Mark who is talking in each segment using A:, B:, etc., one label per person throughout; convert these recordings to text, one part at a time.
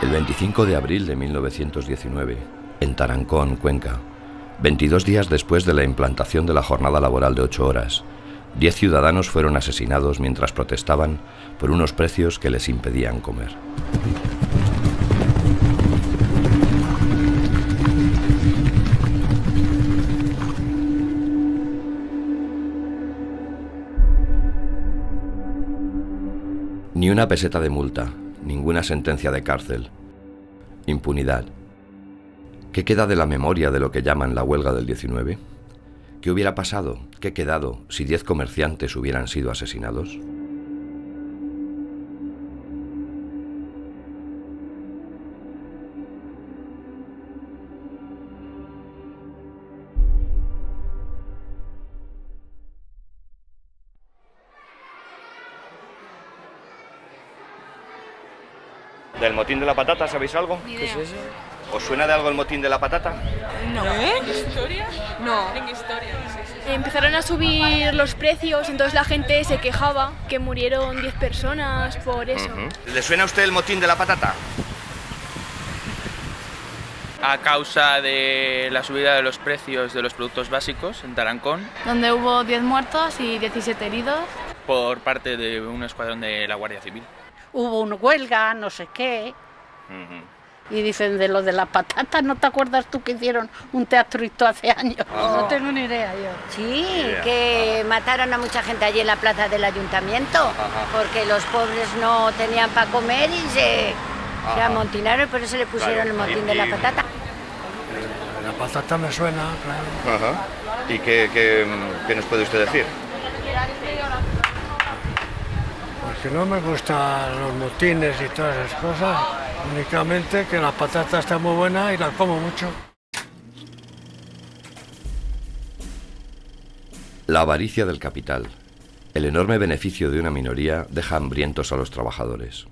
A: El 25 de abril de 1919, en Tarancón, Cuenca, 22 días después de la implantación de la jornada laboral de 8 horas, 10 ciudadanos fueron asesinados mientras protestaban por unos precios que les impedían comer. Ni una peseta de multa, ninguna sentencia de cárcel. Impunidad. ¿Qué queda de la memoria de lo que llaman la huelga del 19? ¿Qué hubiera pasado, qué quedado, si 10 comerciantes hubieran sido asesinados?
B: ¿Del motín de la patata sabéis algo?
C: Ni idea. ¿Qué es eso?
B: ¿Os suena de algo el motín de la patata?
C: No.
D: ¿En historia?
C: No.
D: En historia, sí.
E: Empezaron a subir los precios, entonces la gente se quejaba que murieron 10 personas por eso.
B: ¿Le suena a usted el motín de la patata?
F: A causa de la subida de los precios de los productos básicos en Tarancón,
G: donde hubo 10 muertos y 17 heridos.
F: Por parte de un escuadrón de la Guardia Civil.
H: Hubo una huelga, no sé qué. Y dicen de lo de la patata, ¿no te acuerdas tú que hicieron un teatrito hace años? No tengo ni idea yo.
I: Sí, que mataron a mucha gente allí en la plaza del ayuntamiento, porque los pobres no tenían para comer y se amotinaron y por eso le pusieron el motín de la patata.
J: La patata me suena, claro.
B: ¿Y qué nos puede usted decir?
J: Porque no me gustan los motines y todas esas cosas, únicamente que la patata está muy buena y la como mucho.
A: La avaricia del capital, el enorme beneficio de una minoría, deja hambrientos a los trabajadores.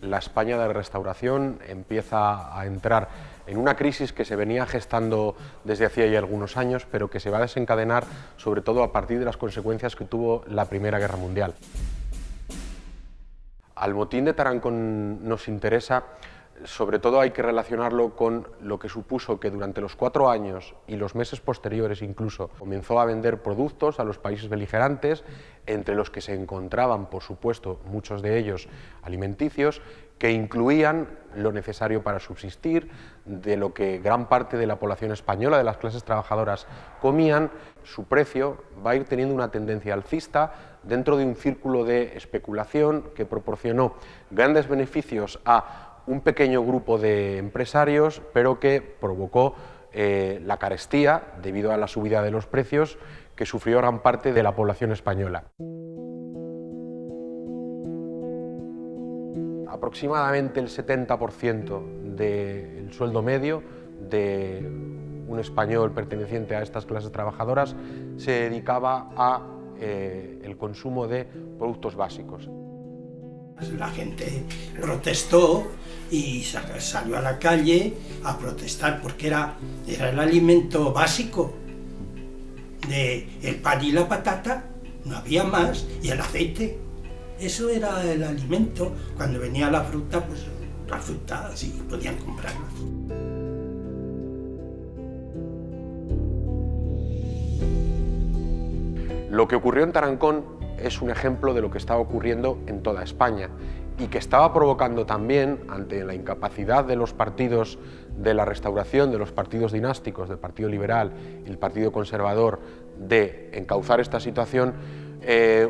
K: La España de Restauración empieza a entrar en una crisis que se venía gestando desde hacía ya algunos años, pero que se va a desencadenar sobre todo a partir de las consecuencias que tuvo la Primera Guerra Mundial. Al motín de Tarancón nos interesa, sobre todo hay que relacionarlo con lo que supuso que durante los 4 años y los meses posteriores incluso comenzó a vender productos a los países beligerantes, entre los que se encontraban, por supuesto, muchos de ellos alimenticios, que incluían lo necesario para subsistir, de lo que gran parte de la población española, de las clases trabajadoras, comían. Su precio va a ir teniendo una tendencia alcista dentro de un círculo de especulación que proporcionó grandes beneficios a un pequeño grupo de empresarios, pero que provocó la carestía debido a la subida de los precios que sufrió gran parte de la población española. Aproximadamente el 70% del sueldo medio de un español perteneciente a estas clases trabajadoras se dedicaba a el consumo de productos básicos.
L: La gente protestó y salió a la calle a protestar porque era el alimento básico. El pan y la patata, no había más, y el aceite. Eso era el alimento. Cuando venía la fruta, pues la fruta sí podían comprarla.
K: Lo que ocurrió en Tarancón es un ejemplo de lo que estaba ocurriendo en toda España y que estaba provocando también, ante la incapacidad de los partidos de la Restauración, de los partidos dinásticos, del Partido Liberal y el Partido Conservador, de encauzar esta situación,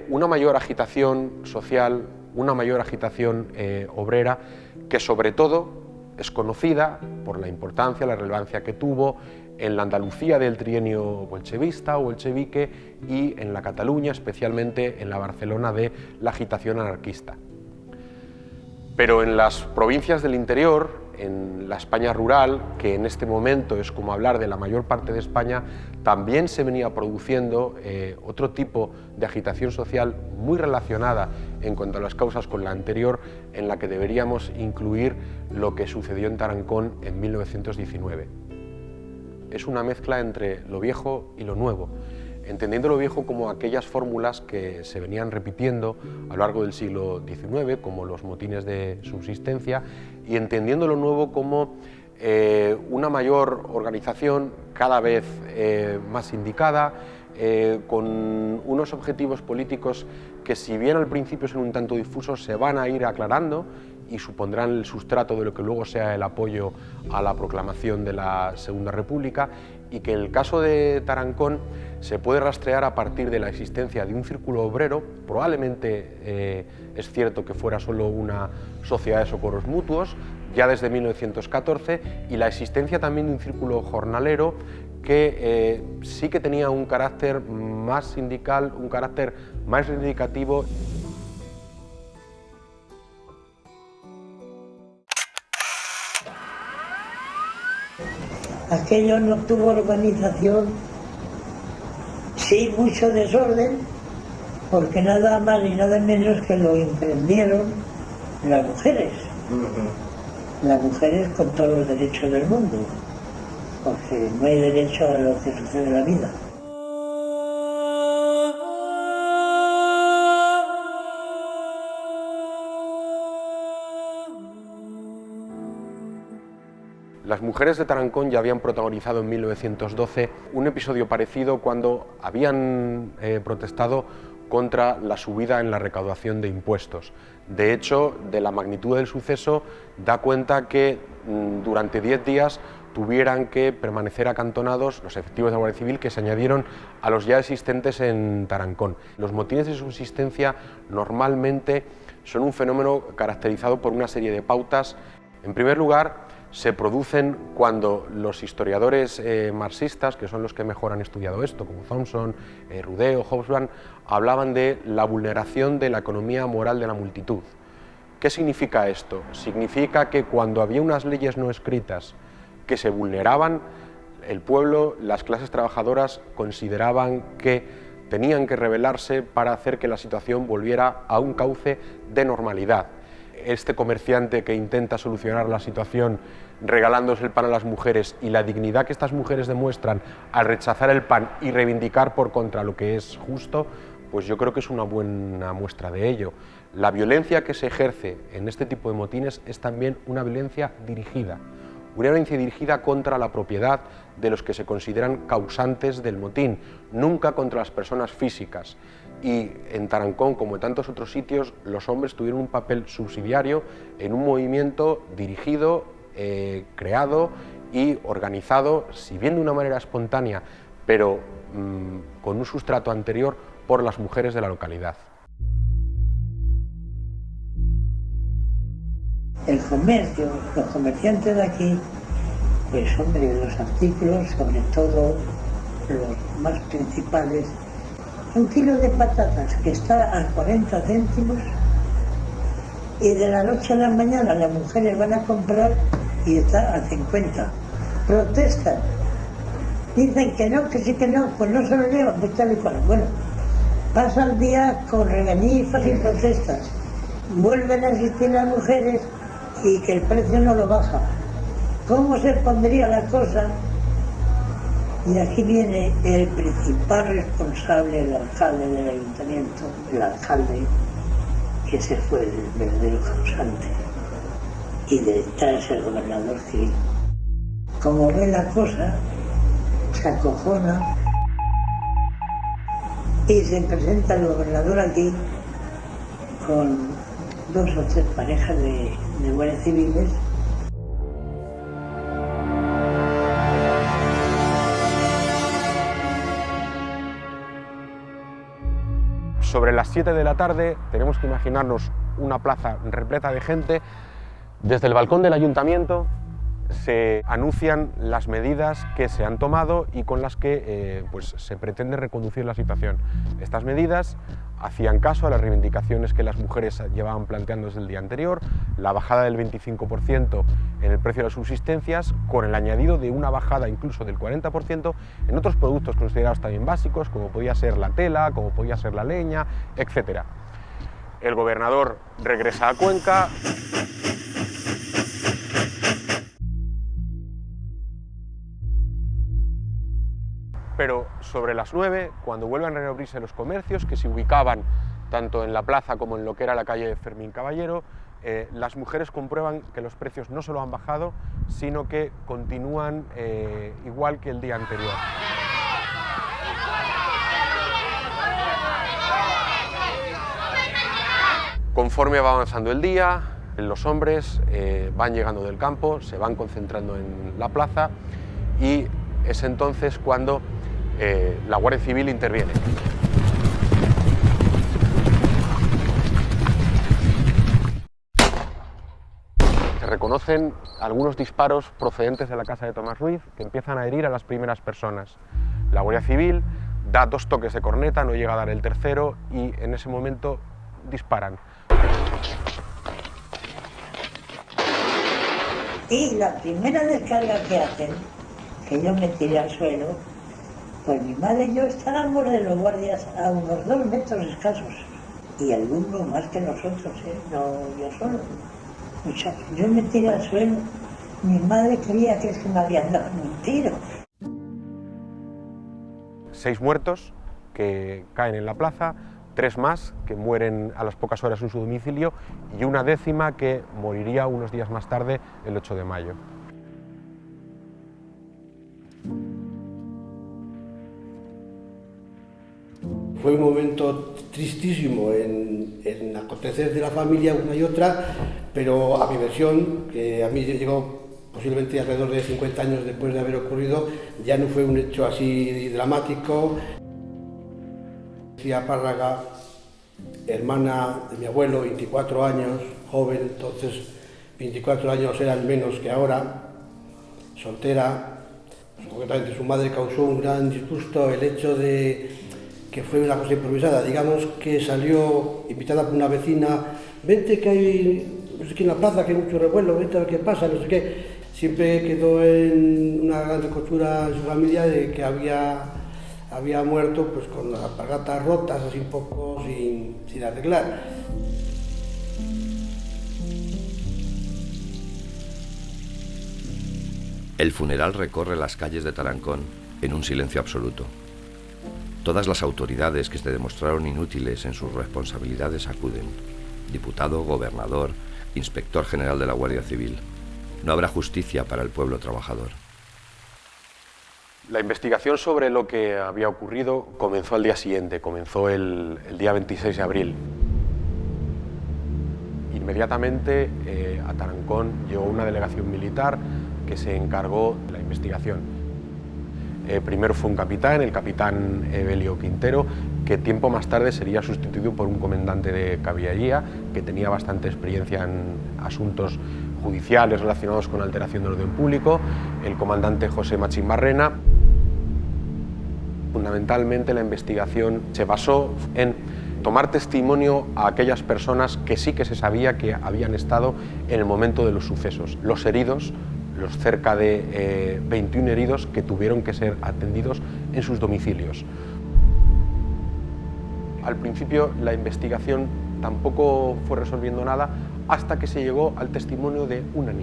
K: una mayor agitación social, una mayor agitación obrera, que sobre todo es conocida por la importancia, la relevancia que tuvo en la Andalucía del trienio bolchevista o bolchevique y en la Cataluña, especialmente en la Barcelona de la agitación anarquista. Pero en las provincias del interior, en la España rural, que en este momento es como hablar de la mayor parte de España, también se venía produciendo otro tipo de agitación social muy relacionada en cuanto a las causas con la anterior, en la que deberíamos incluir lo que sucedió en Tarancón en 1919. Es una mezcla entre lo viejo y lo nuevo, entendiendo lo viejo como aquellas fórmulas que se venían repitiendo a lo largo del siglo XIX, como los motines de subsistencia, y entendiendo lo nuevo como una mayor organización cada vez más sindicada, con unos objetivos políticos que, si bien al principio son un tanto difusos, se van a ir aclarando y supondrán el sustrato de lo que luego sea el apoyo a la proclamación de la Segunda República, y que en el caso de Tarancón se puede rastrear a partir de la existencia de un círculo obrero. Probablemente es cierto que fuera solo una sociedad de socorros mutuos, ya desde 1914, y la existencia también de un círculo jornalero que sí que tenía un carácter más sindical, un carácter más reivindicativo.
C: Aquello no tuvo organización, sí mucho desorden, porque nada más y nada menos que lo emprendieron las mujeres. Las mujeres con todos los derechos del mundo, porque no hay derecho a lo que sucede en la vida.
K: Las mujeres de Tarancón ya habían protagonizado en 1912 un episodio parecido cuando habían protestado contra la subida en la recaudación de impuestos. De hecho, de la magnitud del suceso da cuenta que durante 10 días tuvieran que permanecer acantonados los efectivos de la Guardia Civil, que se añadieron a los ya existentes en Tarancón. Los motines de subsistencia normalmente son un fenómeno caracterizado por una serie de pautas. En primer lugar, se producen cuando los historiadores marxistas, que son los que mejor han estudiado esto, como Thompson, Rudé o Hobsbawm, hablaban de la vulneración de la economía moral de la multitud. ¿Qué significa esto? Significa que cuando había unas leyes no escritas que se vulneraban, el pueblo, las clases trabajadoras consideraban que tenían que rebelarse para hacer que la situación volviera a un cauce de normalidad. Este comerciante que intenta solucionar la situación regalándose el pan a las mujeres, y la dignidad que estas mujeres demuestran al rechazar el pan y reivindicar por contra lo que es justo, pues yo creo que es una buena muestra de ello. La violencia que se ejerce en este tipo de motines es también una violencia dirigida contra la propiedad de los que se consideran causantes del motín, nunca contra las personas físicas. Y en Tarancón, como en tantos otros sitios, los hombres tuvieron un papel subsidiario en un movimiento dirigido, creado y organizado, si bien de una manera espontánea, pero con un sustrato anterior, por las mujeres de la localidad.
C: El comercio, los comerciantes de aquí, pues hombre, los artículos, sobre todo los más principales, un kilo de patatas que está a 40 céntimos y de la noche a la mañana las mujeres van a comprar y está a 50. Protestan. Dicen que no, que sí que no, pues no se lo llevan, pues tal y cual. Bueno, pasa el día con regañifas y protestas. Vuelven a existir las mujeres y que el precio no lo baja. ¿Cómo se pondría la cosa? Y aquí viene el principal responsable, el alcalde del ayuntamiento, el alcalde, que ese fue el verdadero causante, y detrás el gobernador civil. Como ve la cosa, se acojona y se presenta el gobernador aquí con 2 o 3 parejas de guardias civiles.
K: Sobre las 7 de la tarde tenemos que imaginarnos una plaza repleta de gente. Desde el balcón del ayuntamiento se anuncian las medidas que se han tomado y con las que pues se pretende reconducir la situación. Estas medidas hacían caso a las reivindicaciones que las mujeres llevaban planteando desde el día anterior, la bajada del 25% en el precio de las subsistencias, con el añadido de una bajada incluso del 40% en otros productos considerados también básicos, como podía ser la tela, como podía ser la leña, etc. El gobernador regresa a Cuenca. Pero sobre las 9, cuando vuelven a reabrirse los comercios, que se ubicaban tanto en la plaza como en lo que era la calle Fermín Caballero, las mujeres comprueban que los precios no solo han bajado, sino que continúan igual que el día anterior. Conforme va avanzando el día, los hombres van llegando del campo, se van concentrando en la plaza y es entonces cuando la Guardia Civil interviene. Se reconocen algunos disparos procedentes de la casa de Tomás Ruiz que empiezan a herir a las primeras personas. La Guardia Civil da 2 toques de corneta, no llega a dar el tercero y en ese momento disparan.
C: Y la primera descarga que hacen, que yo me tiré al suelo, pues mi madre y yo estábamos de los guardias a unos 2 metros escasos. Y alguno más que nosotros, no yo solo. O sea, yo me tiré al suelo, mi madre creía que se me habían dado un tiro.
K: 6 muertos que caen en la plaza, 3 más que mueren a las pocas horas en su domicilio y una 10ª que moriría unos días más tarde, el 8 de mayo.
M: Fue un momento tristísimo en acontecer de la familia una y otra, pero a mi versión, que a mí llegó posiblemente alrededor de 50 años después de haber ocurrido, ya no fue un hecho así dramático. Lucía Párraga, hermana de mi abuelo, 24 años, joven, entonces 24 años eran menos que ahora, soltera. Concretamente su madre causó un gran disgusto el hecho de que fue una cosa improvisada, digamos que salió invitada por una vecina, vente que hay, no sé qué, en la plaza, que hay mucho revuelo, vente a ver qué pasa, no sé qué. Siempre quedó en una gran recostura en su familia de que había muerto pues con las alpargatas rotas, así un poco sin arreglar.
A: El funeral recorre las calles de Tarancón en un silencio absoluto. Todas las autoridades que se demostraron inútiles en sus responsabilidades acuden. Diputado, gobernador, inspector general de la Guardia Civil. No habrá justicia para el pueblo trabajador.
K: La investigación sobre lo que había ocurrido comenzó al día siguiente, comenzó el día 26 de abril. Inmediatamente a Tarancón llegó una delegación militar que se encargó de la investigación. Primero fue un capitán, el capitán Evelio Quintero, que tiempo más tarde sería sustituido por un comandante de caballería que tenía bastante experiencia en asuntos judiciales relacionados con alteración del orden público, el comandante José Machín Barrena. Fundamentalmente la investigación se basó en tomar testimonio a aquellas personas que sí que se sabía que habían estado en el momento de los sucesos, los heridos, los cerca de 21 heridos que tuvieron que ser atendidos en sus domicilios. Al principio la investigación tampoco fue resolviendo nada hasta que se llegó al testimonio de una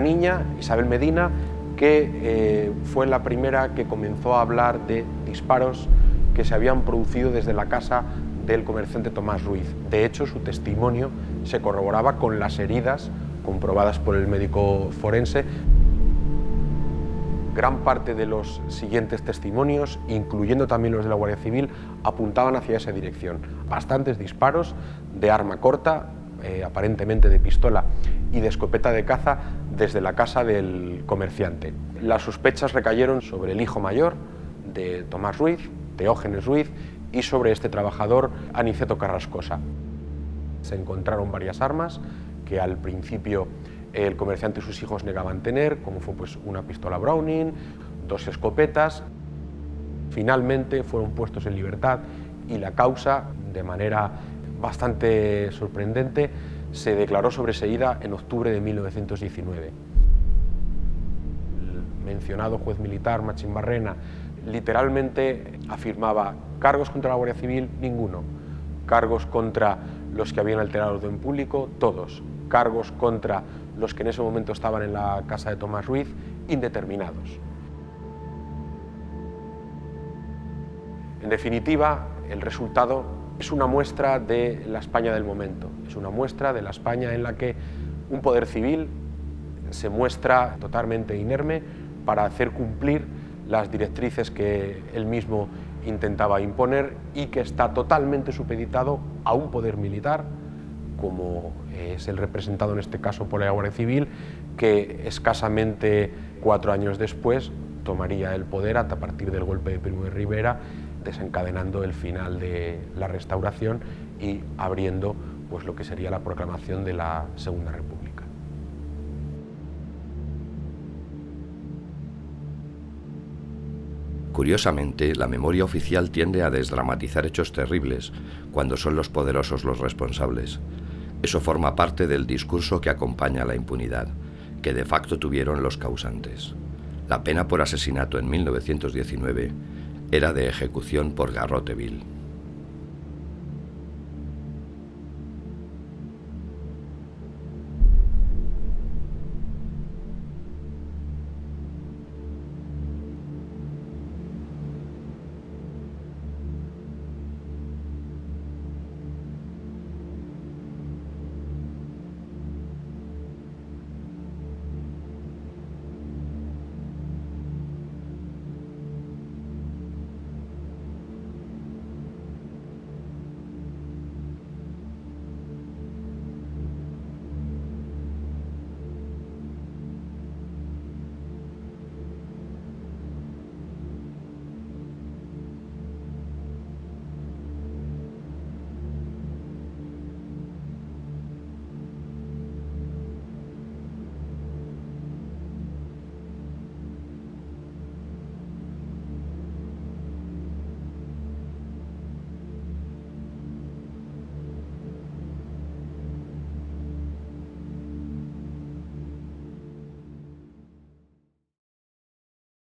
K: niña, Isabel Medina, que fue la primera que comenzó a hablar de disparos que se habían producido desde la casa del comerciante Tomás Ruiz. De hecho, su testimonio se corroboraba con las heridas comprobadas por el médico forense. Gran parte de los siguientes testimonios, incluyendo también los de la Guardia Civil, apuntaban hacia esa dirección. Bastantes disparos de arma corta, aparentemente de pistola y de escopeta de caza desde la casa del comerciante. Las sospechas recayeron sobre el hijo mayor de Tomás Ruiz, Teógenes Ruiz, y sobre este trabajador, Aniceto Carrascosa. Se encontraron varias armas que al principio el comerciante y sus hijos negaban tener, como fue pues, una pistola Browning, 2 escopetas. Finalmente fueron puestos en libertad y la causa, de manera bastante sorprendente, se declaró sobreseída en octubre de 1919. El mencionado juez militar, Machín Barrena, literalmente afirmaba: cargos contra la Guardia Civil, ninguno; cargos contra los que habían alterado el orden público, todos; cargos contra los que en ese momento estaban en la casa de Tomás Ruiz, indeterminados. En definitiva, el resultado es una muestra de la España del momento, es una muestra de la España en la que un poder civil se muestra totalmente inerme para hacer cumplir las directrices que él mismo intentaba imponer y que está totalmente supeditado a un poder militar, como es el representado en este caso por la Guardia Civil, que escasamente 4 años después tomaría el poder a partir del golpe de Primo de Rivera, desencadenando el final de la Restauración y abriendo pues, lo que sería la proclamación de la Segunda República.
A: Curiosamente, la memoria oficial tiende a desdramatizar hechos terribles cuando son los poderosos los responsables. Eso forma parte del discurso que acompaña a la impunidad, que de facto tuvieron los causantes. La pena por asesinato en 1919 era de ejecución por garrote vil.